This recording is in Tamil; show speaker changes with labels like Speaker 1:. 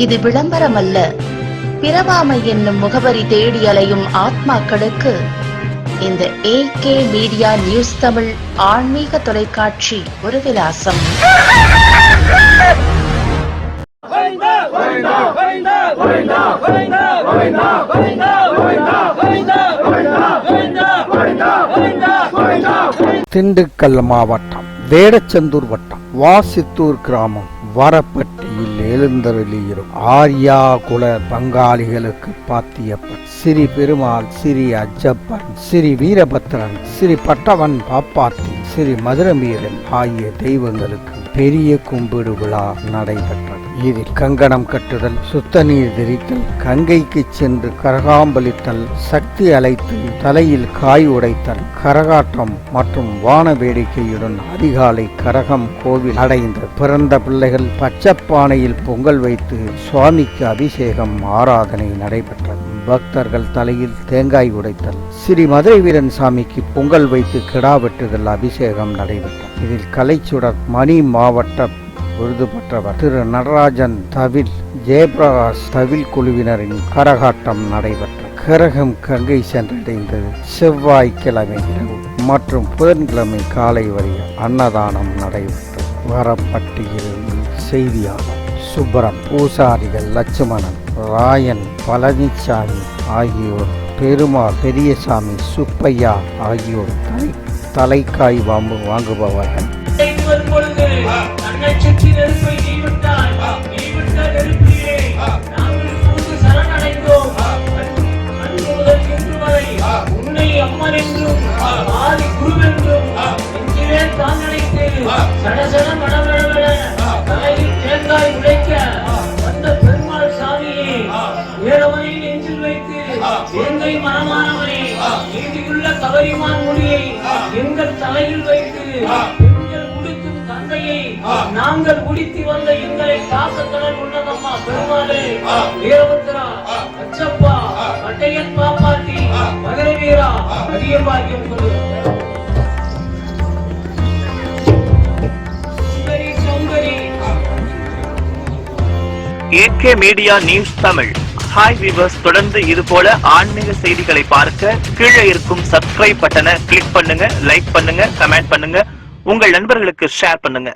Speaker 1: இது விளம்பரமல்ல. பிறவாமை என்னும் முகவரி தேடி அலையும் ஆத்மாக்களுக்கு இந்த AK மீடியா நியூஸ் தமிழ் ஆன்மீக தொலைக்காட்சி ஒரு விலாசம்.
Speaker 2: திண்டுக்கல் மாவட்டம் வேடச்சந்தூர் வட்டம் வாசித்தூர் கிராமம் வரப்பட்டியில் எழுந்தருளியும் ஆர்யா குல பங்காளிகளுக்கு பாத்தியப்பன் ஸ்ரீ பெருமாள், ஸ்ரீ அஜப்பன், ஸ்ரீ வீரபத்ரன், ஸ்ரீ பட்டவன் பாப்பாத்தி, ஸ்ரீ மதுரமீரன் ஆகிய தெய்வங்களுக்கு பெரிய கும்பிடு விழா நடைபெற்றது. இதில் கங்கணம் கட்டுதல், சுத்த நீர் தெரித்தல், கங்கைக்கு சென்று கரகாம்பலித்தல், சக்தி அழைத்து தலையில் காய் உடைத்தல், கரகாட்டம் மற்றும் வான வேடிக்கையுடன் அதிகாலை கரகம் கோவில் அடைந்த பிறந்த பிள்ளைகள் பச்சப்பானையில் பொங்கல் வைத்து சுவாமிக்கு அபிஷேகம் ஆராதனை நடைபெற்றது. பக்தர்கள் தலையில் தேங்காய் உடைத்தல், ஸ்ரீ மதுரை வீரன் சாமிக்கு பொங்கல் வைத்து கிடா வெட்டுதல் அபிஷேகம் நடைபெற்றது. இதில் கலைச்சுடர் மணி மாவட்ட விருது பெற்றவர் திரு நடராஜன் தவில், ஜெயபிரகாஷ் தவில் குழுவினரின் கரகாட்டம் நடைபெற்றது. கரகம் கங்கை சென்றடைந்தது. செவ்வாய்க்கிழமை இரவு மற்றும் புதன்கிழமை காலை வரை அன்னதானம் நடைபெற்றது. வரப்பட்டியிலிருந்து செய்தியாளர் சுப்பரன், பூசாரிகள் லட்சுமணன், ராயன், பழனிசாமி ஆகியோர், பெருமாள், பெரியசாமி, சுப்பையா ஆகியோர் தலைக்காய் வாங்குபவர்கள்.
Speaker 3: எங்கள் தலையில் வைத்து எங்கள் உடுக்கும் தந்தையை நாங்கள் உடுத்தி வந்த எங்களை காக்க கடல் உன்னதம்மா பெருமாளே, வீரபத்ரா, அச்சப்பா, பட்டையன் பாப்பாட்டி, மதுரை வீரா, அதிக பாக்கியம் கொடு.
Speaker 4: AK media news Tamil. Hi viewers, தொடர்ந்து இது போல ஆன்மீக செய்திகளை பார்க்க கீழே இருக்கும் சப்ஸ்கிரைப் பட்டனை கிளிக் பண்ணுங்க, லைக் பண்ணுங்க, கமெண்ட் பண்ணுங்க, உங்கள் நண்பர்களுக்கு ஷேர் பண்ணுங்க.